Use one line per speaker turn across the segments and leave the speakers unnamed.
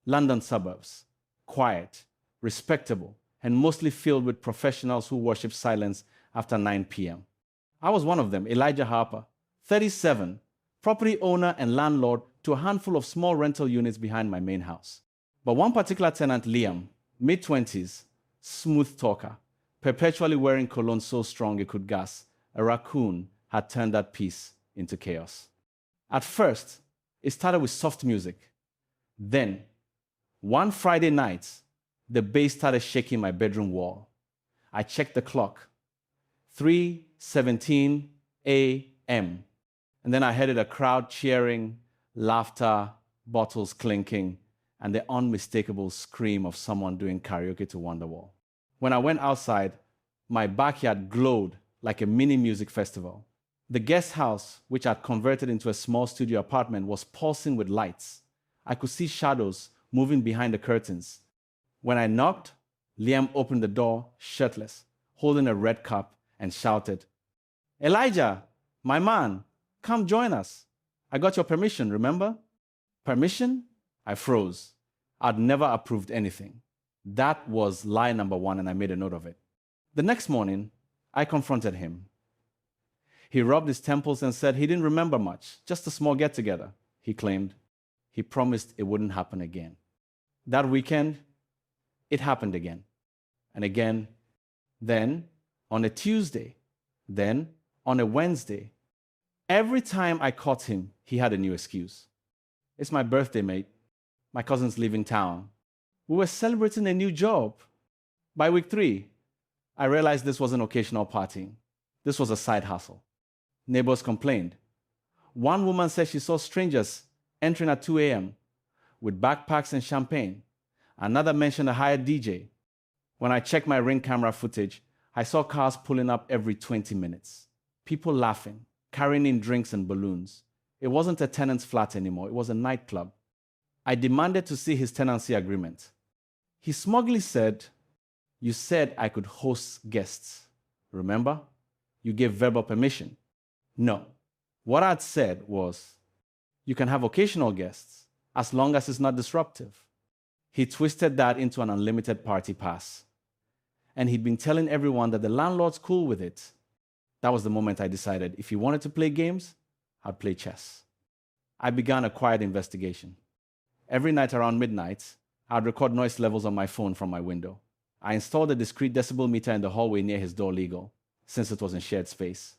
London suburbs, quiet, respectable, and mostly filled with professionals who worship silence after 9 p.m. I was one of them, Elijah Harper, 37, property owner and landlord to a handful of small rental units behind my main house. But one particular tenant, Liam, mid-20s, smooth talker, perpetually wearing cologne so strong it could gas, a raccoon had turned that peace into chaos. At first, it started with soft music. Then, one Friday night, the bass started shaking my bedroom wall. I checked the clock. 3:17 a.m. And then I heard a crowd cheering, laughter, bottles clinking, and the unmistakable scream of someone doing karaoke to Wonderwall. When I went outside, my backyard glowed like a mini music festival. The guest house, which I'd converted into a small studio apartment, was pulsing with lights. I could see shadows moving behind the curtains. When I knocked, Liam opened the door, shirtless, holding a red cup, and shouted, "Elijah, my man, come join us. I got your permission, remember?" Permission? I froze. I'd never approved anything. That was lie number one, and I made a note of it. The next morning, I confronted him. He rubbed his temples and said he didn't remember much, just a small get-together, he claimed. He promised it wouldn't happen again. That weekend, it happened again, and again, then on a Tuesday, then on a Wednesday. Every time I caught him, he had a new excuse. "It's my birthday, mate. My cousin's leaving town. We were celebrating a new job." By week 3, I realized this wasn't occasional partying. This was a side hustle. Neighbors complained. One woman said she saw strangers entering at 2 a.m. with backpacks and champagne. Another mentioned a hired DJ. When I checked my Ring camera footage, I saw cars pulling up every 20 minutes. People laughing, carrying in drinks and balloons. It wasn't a tenant's flat anymore. It was a nightclub. I demanded to see his tenancy agreement. He smugly said, "You said I could host guests. Remember? You gave verbal permission." No. What I'd said was, "You can have occasional guests, as long as it's not disruptive." He twisted that into an unlimited party pass. And he'd been telling everyone that the landlord's cool with it. That was the moment I decided if he wanted to play games, I'd play chess. I began a quiet investigation. Every night around midnight, I'd record noise levels on my phone from my window. I installed a discrete decibel meter in the hallway near his door legal, since it was in shared space.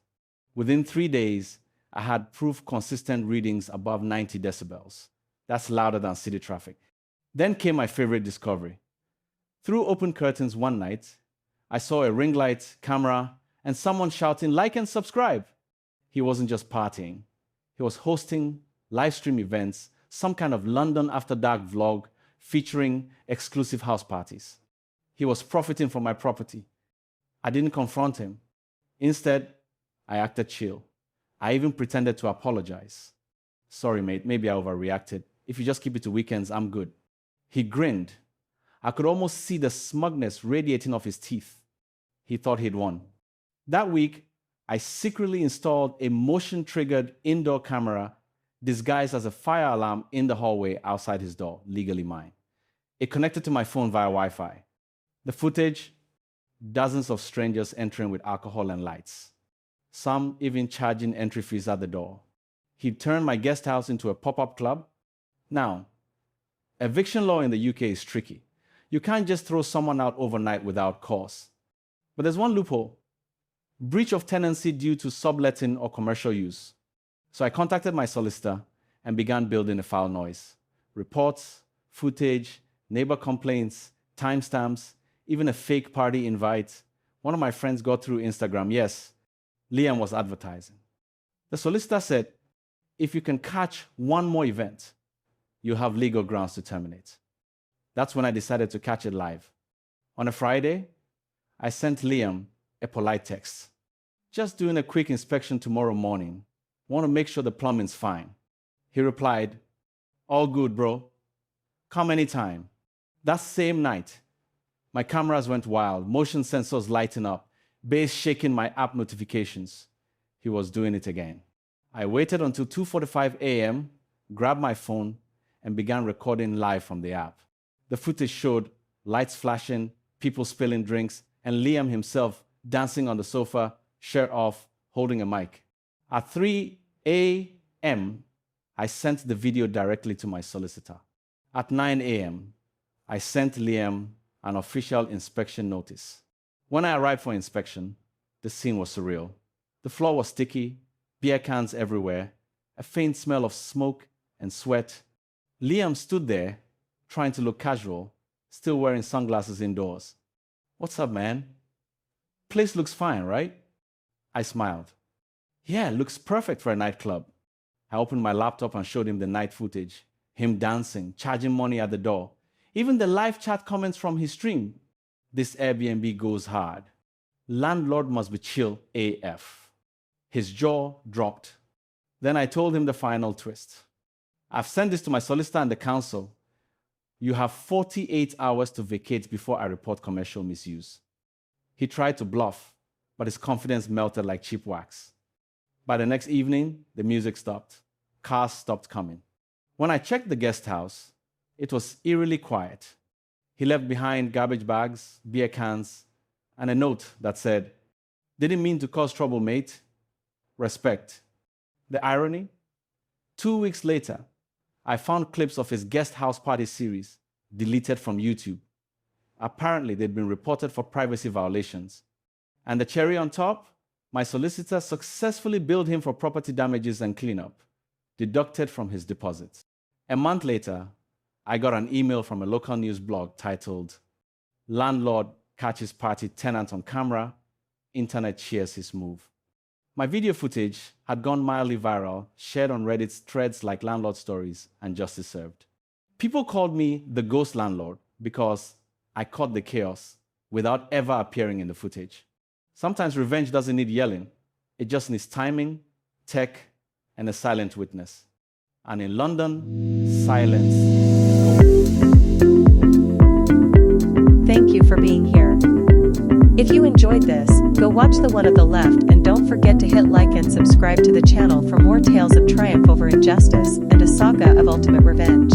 Within 3 days, I had proof consistent readings above 90 decibels. That's louder than city traffic. Then came my favorite discovery. Through open curtains one night, I saw a ring light, camera, and someone shouting, "Like and subscribe." He wasn't just partying. He was hosting live stream events, some kind of London After Dark vlog featuring exclusive house parties. He was profiting from my property. I didn't confront him. Instead, I acted chill. I even pretended to apologize. "Sorry, mate, maybe I overreacted. If you just keep it to weekends, I'm good." He grinned. I could almost see the smugness radiating off his teeth. He thought he'd won. That week, I secretly installed a motion-triggered indoor camera disguised as a fire alarm in the hallway outside his door, legally mine. It connected to my phone via Wi-Fi. The footage, dozens of strangers entering with alcohol and lights, some even charging entry fees at the door. He turned my guest house into a pop-up club. Now, eviction law in the UK is tricky. You can't just throw someone out overnight without cause. But there's one loophole: breach of tenancy due to subletting or commercial use. So I contacted my solicitor and began building a file noise. Reports, footage, neighbor complaints, timestamps, even a fake party invite. One of my friends got through Instagram. Yes, Liam was advertising. The solicitor said, if you can catch one more event, you have legal grounds to terminate. That's when I decided to catch it live. On a Friday, I sent Liam a polite text. "Just doing a quick inspection tomorrow morning. Want to make sure the plumbing's fine." He replied, "All good, bro. Come anytime." That same night, my cameras went wild, motion sensors lighting up, bass shaking my app notifications. He was doing it again. I waited until 2:45 a.m., grabbed my phone, and began recording live from the app. The footage showed lights flashing, people spilling drinks, and Liam himself dancing on the sofa, shirt off, holding a mic. At 3 a.m., I sent the video directly to my solicitor. At 9 a.m., I sent Liam an official inspection notice. When I arrived for inspection, the scene was surreal. The floor was sticky, beer cans everywhere, a faint smell of smoke and sweat. Liam stood there, trying to look casual, still wearing sunglasses indoors. "What's up, man? Place looks fine, right?" I smiled. "Yeah, looks perfect for a nightclub." I opened my laptop and showed him the night footage, him dancing, charging money at the door, even the live chat comments from his stream. This Airbnb goes hard. Landlord must be chill AF. His jaw dropped. Then I told him the final twist. "I've sent this to my solicitor and the council. You have 48 hours to vacate before I report commercial misuse." He tried to bluff, but his confidence melted like cheap wax. By the next evening, the music stopped. Cars stopped coming. When I checked the guest house, it was eerily quiet. He left behind garbage bags, beer cans, and a note that said, "Didn't mean to cause trouble, mate. Respect." The irony? 2 weeks later, I found clips of his guest house party series deleted from YouTube. Apparently, they'd been reported for privacy violations. And the cherry on top? My solicitor successfully billed him for property damages and cleanup, deducted from his deposits. A month later, I got an email from a local news blog titled, "Landlord Catches Party Tenant on Camera, Internet Cheers His Move." My video footage had gone mildly viral, shared on Reddit's threads like landlord stories, and justice served. People called me the ghost landlord because I caught the chaos without ever appearing in the footage. Sometimes revenge doesn't need yelling. It just needs timing, tech, and a silent witness. And in London, silence.
Thank you for being here. If you enjoyed this, go watch the one on the left and don't forget to hit like and subscribe to the channel for more tales of triumph over injustice and a saga of ultimate revenge.